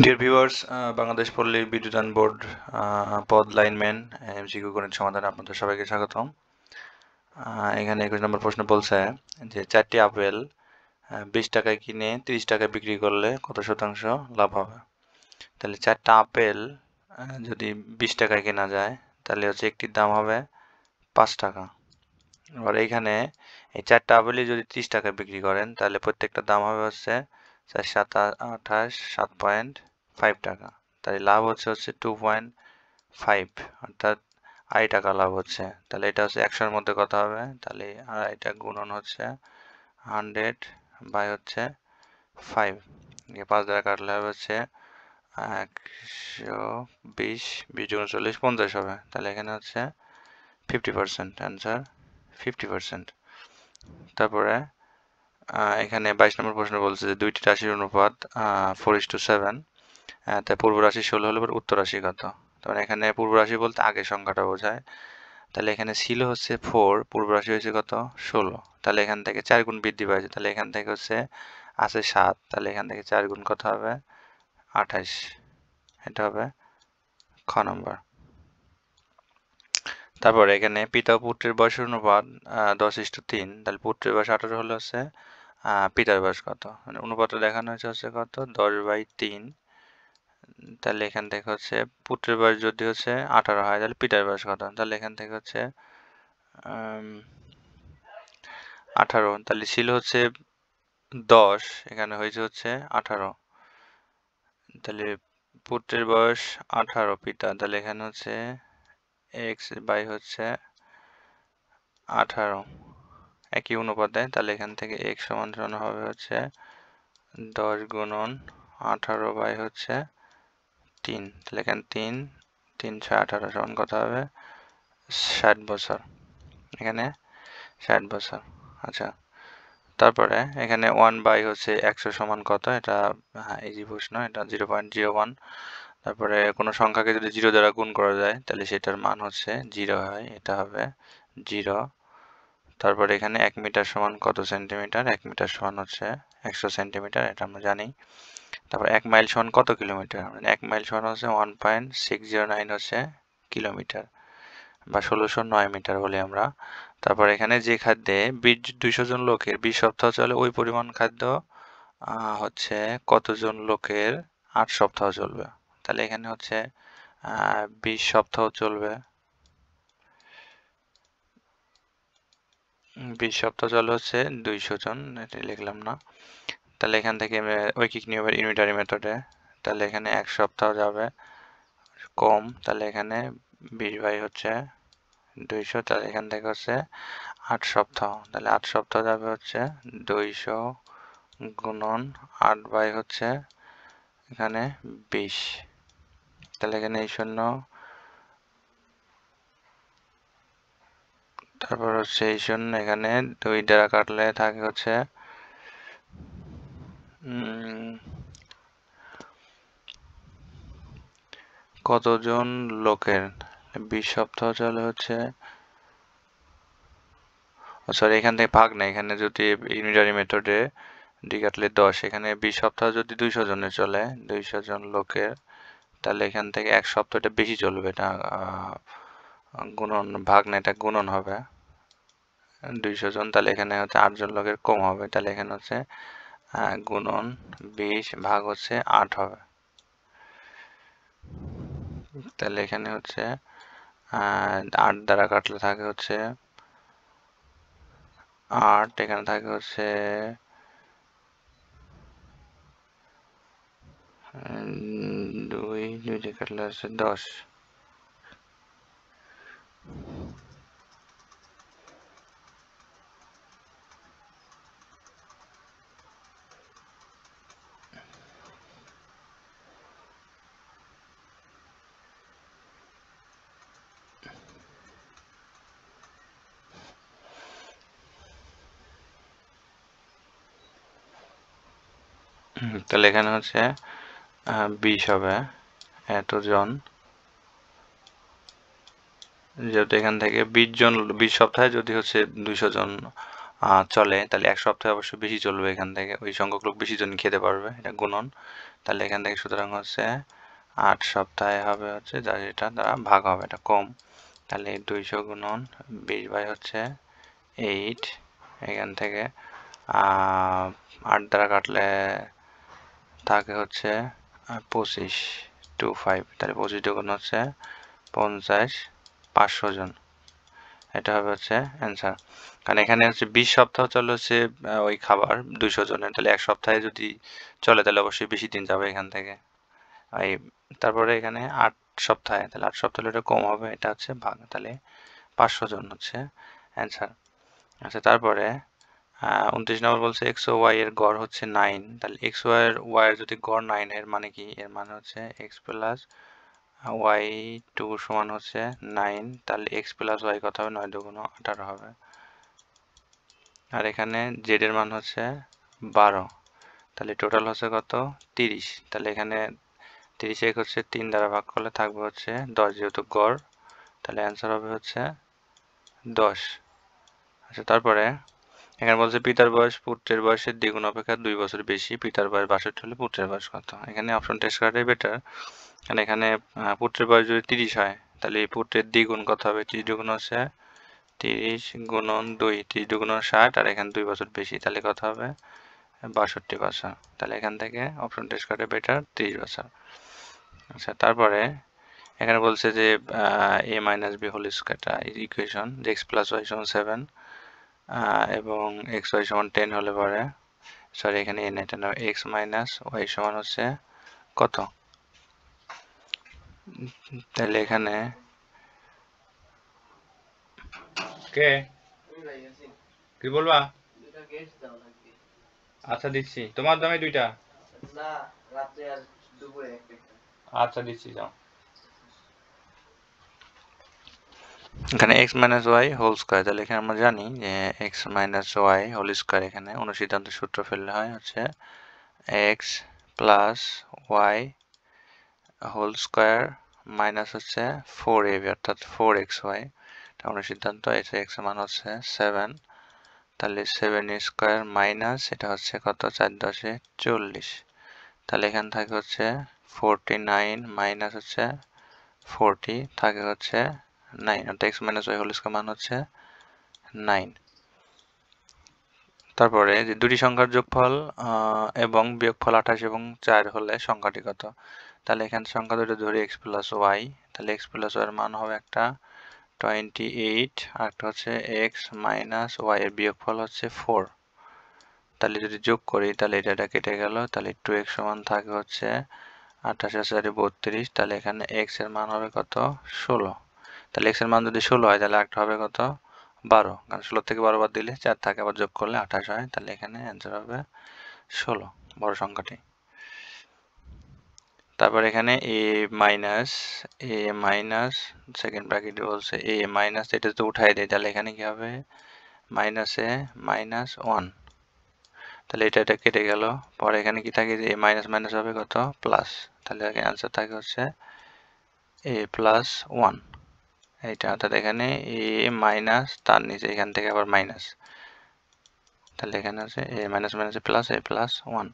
Dear viewers, Bangladesh পল্লী বিদ্যুতায়ন board পদ লাইনম্যান এমসিকিউ গণিত সমাধানে আপনাদের সবাইকে স্বাগতম। এখানে 21 নম্বর প্রশ্ন বলছে যে 4টি আপেল 20 টাকায় কিনে 30 টাকায় বিক্রি করলে কত শতাংশ লাভ হবে। তাহলে 4টা আপেল যদি 20 টাকায় কেনা যায় তাহলে হচ্ছে একটির দাম হবে 5 টাকা। এবার এইখানে এই 4টা আপেলই যদি 30 টাকায় বিক্রি করেন তাহলে প্রত্যেকটার দাম হবে হচ্ছে 4 7 28 7.5 টাকা। তাই লাভ হচ্ছে 2.5, অর্থাৎ 2.5 টাকা লাভ হচ্ছে। তাহলে এটা হচ্ছে 100-এর মধ্যে কত হবে, তাহলে 2.5 গুণন হচ্ছে 100 বাই হচ্ছে 5, 5 দ্বারা কাটলে হবে হচ্ছে 120, 20 গুণ 40 50 হবে। তাহলে এখানে হচ্ছে 50%, অ্যান্সার 50%। তারপরে এখানে 22 নম্বর প্রশ্ন বলছে যে দুইটি রাশির অনুপাত 4:7, তাই পূর্ব রাশি 16 হলে উত্তর রাশি কত। তখন এখানে পূর্ব রাশি বলতে আগের সংখ্যাটা বোঝায়। তাহলে এখানে ছিল হচ্ছে 4, পূর্ব রাশি হয়েছে কত 16, তাহলে এখান থেকে 4 গুণ বৃদ্ধি পাইছে, তাহলে এখান থেকে হচ্ছে আছে 7, তাহলে এখান থেকে 4 গুণ কত হবে 28, এটা হবে খ নম্বর। তারপর এখানে পিতা ও পুত্রের বয়সের অনুপাত 10:3, তাহলে পুত্রের বয়স 18 হলে হচ্ছে পিতার বয়স কত, মানে অনুপাতটা দেখানো হচ্ছে কত 10/3। তাহলে এখান থেকে হচ্ছে পুত্রের বয়স যদি হচ্ছে 18 হয় তাহলে পিতার বয়স কত, তাহলে এখান থেকে হচ্ছে 18, তাহলে ছিল হচ্ছে 10, এখানে হয়েছে হচ্ছে 18, তাহলে পুত্রের বয়স 18 পিতা, তাহলে এখানে হচ্ছে এক্স বাই হচ্ছে 18 একই অনুপাতে, তাহলে এখান থেকে এক্স সমান সমান হবে হচ্ছে 10 গুণন 18 বাই হচ্ছে 3, তাহলে এখানে 3 6 18 সমান কত হবে 60 বছর, এখানে 60 বছর। আচ্ছা, তারপরে এখানে 1 বাই হচ্ছে 100 সমান কত, এটা ইজি প্রশ্ন, এটা 0.01। তারপরে কোনো সংখ্যাকে যদি 0 দ্বারা গুণ করা যায় তাহলে সেটার মান হচ্ছে 0 হয়, এটা হবে 0। তারপরে এখানে 1 মিটার সমান কত সেন্টিমিটার, 1 মিটার সমান হচ্ছে 100 সেন্টিমিটার, এটা আমরা জানি। তারপর 1 মাইল সমান কত কিলোমিটার, মানে 1 মাইল সমান হচ্ছে 1.609 হচ্ছে কিলোমিটার, বা 1609 মিটার বলি আমরা। তারপর এখানে যে খাদ্যে 200 জন লোকের 20 সপ্তাহ চলে ওই পরিমাণ খাদ্য হচ্ছে কতজন লোকের 8 সপ্তাহ চলবে। তাহলে এখানে হচ্ছে 20 সপ্তাহ চলবে, 20 সপ্তাহ চলে হচ্ছে 200 জন, এটা লিখলাম না। তাহলে এখান থেকে ঐকিক নিয়মের ইউনিটারি মেথডে, তাহলে এখানে 1 সপ্তাহ যাবে কম, তাহলে এখানে 20 বাই হচ্ছে 200, তাহলে এখান থেকে হচ্ছে 8 সপ্তাহ, তাহলে 8 সপ্তাহ যাবে হচ্ছে 200 গুণন 8 বাই হচ্ছে এখানে 20, তাহলে এখানে এই শূন্য, তারপর হচ্ছে এই শূন্য, এখানে 2 দ্বারা কাটলে থাকে হচ্ছে কতজন লোকের 20 সপ্তাহ চলে হচ্ছে, সরি এখান থেকে ভাগ না, এখানে যদি ইউনিটারি মেথডে ডি কাটলে 10, এখানে 20 সপ্তাহ যদি 200 জনের চলে 200 জন লোকের, তাহলে এখান থেকে 1 সপ্তাহটা বেশি চলবে, এটা গুণন ভাগ না, এটা গুণন হবে 200 জন, তাহলে এখানে হচ্ছে 8 জন লোকের কম হবে, তাহলে এখানে হচ্ছে গুণন 20 ভাগ হচ্ছে 8 হবে। তাহলে এখানে হচ্ছে 8 দ্বারা কাটলে থাকে হচ্ছে 8, এখানে থাকে হচ্ছে 2 দিয়ে কাটলে হচ্ছে 10। তাহলে এখানে হচ্ছে 20 হবে এতজন, যেহেতু এখান থেকে 20 জন 20 সপ্তাহে যদি হচ্ছে 200 জন চলে, তাহলে এক সপ্তাহে অবশ্যই বেশি চলবে। এখান থেকে ওই সংখ্যক লোক বেশি জন খেতে পারবে, এটা গুণন। তাহলে এখান থেকে সুতরাং হচ্ছে 8 সপ্তাহে হবে হচ্ছে যা যেটা দ্বারা ভাগ হবে, এটা কম। তাহলে 200 গুণন 20 বাই হচ্ছে 8, এখান থেকে 8 দ্বারা কাটলে থাকে হচ্ছে 25, 25, তাহলে 25 গুণ হচ্ছে 50, 500 জন, এটা হবে হচ্ছে অ্যান্সার। কারণ এখানে হচ্ছে 20 সপ্তাহ চলে হচ্ছে ওই খাবার 200 জনের, তাহলে এক সপ্তাহে যদি চলে তাহলে অবশ্যই বেশি দিন যাবে এখান থেকে। এই তারপরে এখানে 8 সপ্তাহে, তাহলে 8 সপ্তাহ হলে এটা কম হবে, এটা হচ্ছে ভাগ, তাহলে 500 জন হচ্ছে অ্যান্সার। আচ্ছা, তারপরে 29 নম্বর বলছে এক্স ও ওয়াই এর গড় হচ্ছে 9, তাহলে এক্স ওয়াই এর যদি গড় 9, এর মানে কি? এর মানে হচ্ছে এক্স প্লাস ওয়াই টু সমান হচ্ছে 9, তাহলে এক্স প্লাস ওয়াই কত হবে? 9 দুগুণ 18 হবে। আর এখানে জেড এর মান হচ্ছে 12, তাহলে টোটাল হচ্ছে কত? 30, তাহলে এখানে 30 এক হচ্ছে 3 দ্বারা ভাগ করলে থাকবে হচ্ছে 10, যেহেতু গড়, তাহলে অ্যান্সার হবে হচ্ছে 10। আচ্ছা, তারপরে এখানে বলছে পিতার বয়স পুত্রের বয়সের দ্বিগুণ অপেক্ষা 2 বছর বেশি, পিতার বয়স 62 হলে পুত্রের বয়স কত? এখানে অপশন টেস্ট করাটাই বেটার, কারণ এখানে পুত্রের বয়স যদি 30 হয় তাহলে এই পুত্রের দ্বিগুণ কত হবে? 30 দুগুণ হচ্ছে 30 গুণন 2, 30 দুগুণ 60, আর এখানে 2 বছর বেশি, তাহলে কত হবে? 62 বছর। তাহলে এখান থেকে অপশন টেস্ট করাটা বেটার, 30 বছর। আচ্ছা, তারপরে এখানে বলছে যে a minus b whole square equation, যে এক্স প্লাস ওয়াই সমান 7 এবং এক্স ওয়াই সমান 10 হলে পরে, সরি এখানে n, এটা না, এক্স মাইনাস ওয়াই সমান হচ্ছে কত? তাহলে এখানে কে কি বলবা? আচ্ছা দিচ্ছি, তোমার দামে 2টা। আচ্ছা দিচ্ছি, যাও। এখানে x minus y whole square, তাহলে এখানে আমরা জানি যে x minus y whole square, এখানে অনুসিদ্ধান্ত সূত্র ফেললে হয় হচ্ছে x plus y whole square minus হচ্ছে 4ab, অর্থাৎ 4xy, এটা অনুসিদ্ধান্ত। এটা x এর মান হচ্ছে 7, তাহলে 7 স্কয়ার মাইনাস এটা হচ্ছে কত? 4 10 40, তাহলে এখানে থাকে হচ্ছে 49 মাইনাস হচ্ছে 40 থাকে হচ্ছে 9, অর্থাৎ x minus y whole square মান হচ্ছে 9। তারপরে যে দুটি সংখ্যার যোগফল এবং বিয়োগফল 28 এবং 4 হলে সংখ্যাটি কত? তাহলে এখানে সংখ্যা দুটো ধরি x প্লাস ওয়াই, তাহলে x প্লাস ওয়াই এর মান হবে একটা 28, আর একটা হচ্ছে x মাইনাস ওয়াই এর বিয়োগফল হচ্ছে 4, তাহলে যদি যোগ করি তাহলে এটা কেটে গেল, তাহলে 2x সমান থাকে হচ্ছে 28 আর 32, তাহলে এখানে x এর মান হবে কত? 16, তাহলে x এর মান যদি 16 হয় তাহলে একটা হবে কত? 12, কারণ 16 থেকে 12 বাদ দিলে 4 থাকে, আবার যোগ করলে 28 হয়, তাহলে এখানে অ্যান্সার হবে 16, বড় সংখ্যাটি। তারপর এখানে a মাইনাস সেকেন্ড ব্র্যাকেটে বলছে a মাইনাস, এটা যদি উঠাই দেয় তাহলে এখানে কি হবে? মাইনাস a মাইনাস 1, তাহলে এটা কেটে গেল, পরে এখানে কি থাকে? যে a মাইনাস মাইনাস হবে কত? প্লাস, তাহলে অ্যান্সার থাকে হচ্ছে a প্লাস 1, এইটা। অর্থাৎ এখানে a মাইনাস, তার নিচে এখান থেকে আবার মাইনাস, তাহলে এখানে আছে a minus minus plus a plus 1।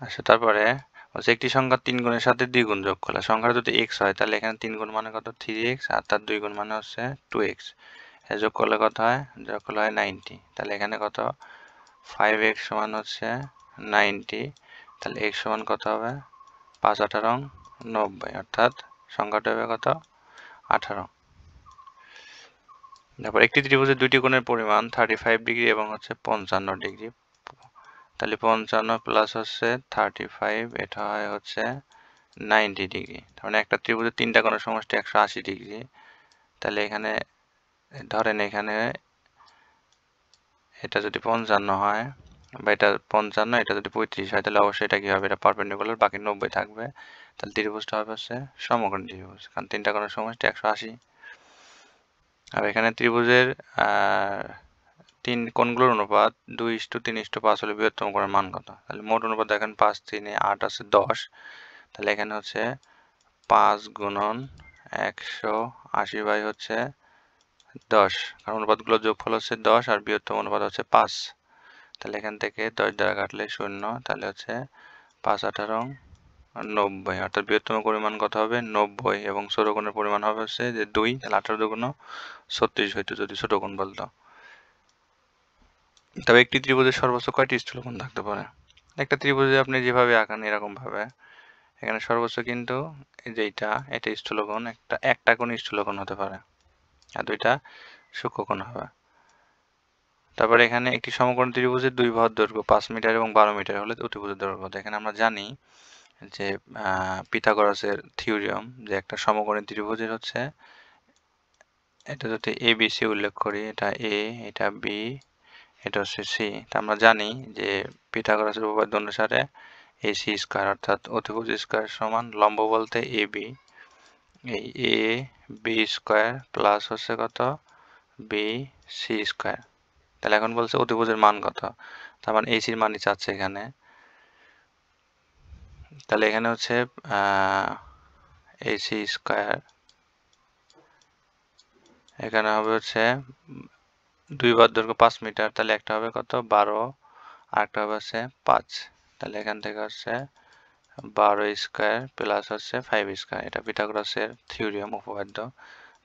আচ্ছা, তারপরে হচ্ছে একটি সংখ্যা 3 গুণের সাথে 2 গুণ যোগ করলে সংখ্যাটা যদি x হয় তাহলে এখানে 3 গুণ মানে কত? 3x, আর তার 2 গুণ মানে হচ্ছে 2x, যোগ করলে কত হয়? যোগ করলে হয় 90, তাহলে এখানে কত? 5x সমান হচ্ছে 90, তাহলে x সমান কত হবে? 5 18 90, অর্থাৎ সংখ্যাটা হবে কত? 18। তারপর একটি ত্রিভুজের দুইটি কোণের পরিমাণ 35 ডিগ্রি এবং হচ্ছে 55 ডিগ্রি, তাহলে 55 প্লাস হচ্ছে 35, এটা হয় হচ্ছে 90 ডিগ্রি, তার মানে একটা ত্রিভুজের 3টা কোণের সমষ্টি 180 ডিগ্রি, তাহলে এখানে ধরেন এখানে এটা যদি 55 হয় বা এটা 55, এটা যদি 35 হয় তাহলে অবশ্যই এটা কি হবে? এটা পারপেন্ডিকুলার, বাকি 90 থাকবে, তাহলে ত্রিভুজটা হবে হচ্ছে সমকোণী ত্রিভুজ, কারণ 3টা কোণের সমষ্টি 180। আর এখানে ত্রিভুজের 3 কোণগুলোর অনুপাত 2:3:5 হলে বৃহত্তম কোণের মান কত? তাহলে মোট অনুপাত দেখেন 5 3 8 আছে 10, তাহলে এখানে হচ্ছে 5 গুণন 180 বাই হচ্ছে 10, কারণ অনুপাতগুলোর যোগফল হচ্ছে 10 আর বৃহত্তম অনুপাত হচ্ছে 5। তাহলে এখান থেকে 10 দ্বারা কাটলে 0, তাহলে হচ্ছে 5 18 90, অর্থাৎ বৃহত্তম পরিমাণ কত হবে 90 এবং ছোট কোণের পরিমাণ হবে হচ্ছে যে 2, তাহলে 18 দুগুণ 36 হইতো যদি ছোট কোণ বলতো। তবে একটি ত্রিভুজের সর্বোচ্চ কয়টি স্থূলকোণ থাকতে পারে? একটা ত্রিভুজে আপনি যেভাবে আঁকান এরকম ভাবে, এখানে সর্বোচ্চ কিন্তু যে এটা স্থূলকোণ, একটা কোণ স্থূলকোণ হতে পারে আর দুইটা সূক্ষ্মকোণ হবে। তারপরে এখানে একটি সমকোণ ত্রিভুজের দুই বাহুর দৈর্ঘ্য 5 মিটার এবং 12 মিটার হলে অতিভুজের দৈর্ঘ্য কত? এখানে আমরা জানি যে পিথাগোরাসের থিওরিয়াম যে একটা সমকোণী ত্রিভুজের হচ্ছে, এটা যদি এ বি সি উল্লেখ করি, এটা এ, এটা বি, এটা হচ্ছে সি, তা আমরা জানি যে পিথাগোরাসের উপপাদ্য অনুসারে এসি স্কয়ার অর্থাৎ অতিভুজ স্কয়ার সমান লম্ব বলতে এ বি, এই এ বি স্কয়ার প্লাস হচ্ছে কত বি সি স্কয়ার। তাহলে এখন বলছে অতিভুজের মান কত, তার মানে এসির মানই চাচ্ছে এখানে। তাহলে এখানে হচ্ছে এসি স্কয়ার, এখানে হবে হচ্ছে দুই বার দৈর্ঘ্য 5 মিটার, তাহলে একটা হবে কত 12 আর একটা হবে হচ্ছে 5, তাহলে এখান থেকে হচ্ছে 12 স্কয়ার প্লাস হচ্ছে 5 স্কয়ার, এটা পিথাগোরাসের থিওরিয়াম উপপাদ্য।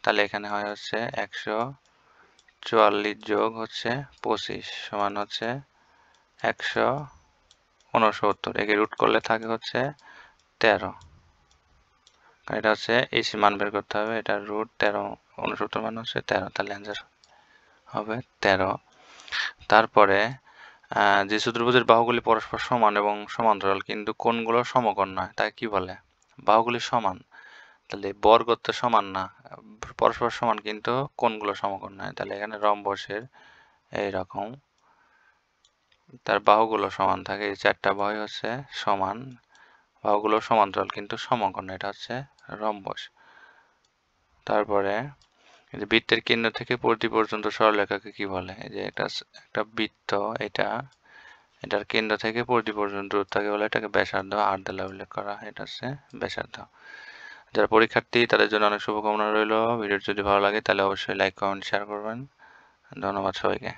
তাহলে এখানে হয় হচ্ছে 144 যোগ হচ্ছে 25 সমান হচ্ছে 169, একে রুট করলে থাকে হচ্ছে 13, এটা হচ্ছে এসি মান বের করতে হবে, এটা রুট 13, 69 মান হচ্ছে 13, তাহলে অ্যান্সার হবে 13। তারপরে যে চতুর্ভুজের বাহুগুলি পরস্পর সমান এবং সমান্তরাল কিন্তু কোণগুলো সমকোণ নয় তাকে কি বলে? বাহুগুলি সমান, তাহলে বর্গ তো সমান না, পরস্পর সমান কিন্তু কোণগুলো সমকোণ নয়, তাহলে এখানে রম্বসের এইরকম তার বাহুগুলো সমান থাকে, এই চারটা বাহু হচ্ছে সমান, বাহুগুলো সমান্তরাল কিন্তু সমকোণ, এটা হচ্ছে রম্বস। তারপরে এই যে বৃত্তের কেন্দ্র থেকে পরিধি পর্যন্ত সরলরেখাকে কি বলে? এই যে একটা বৃত্ত, এটার কেন্দ্র থেকে পরিধি পর্যন্ত দূরত্বকে বলে, এটাকে ব্যাসার্ধ আর দ্বারা উল্লেখ করা হয়, এটা হচ্ছে ব্যাসার্ধ। যারা পরীক্ষার্থী তাদের জন্য অনেক শুভকামনা রইল। ভিডিওটি যদি ভালো লাগে তাহলে অবশ্যই লাইক কমেন্ট শেয়ার করবেন। ধন্যবাদ সবাইকে।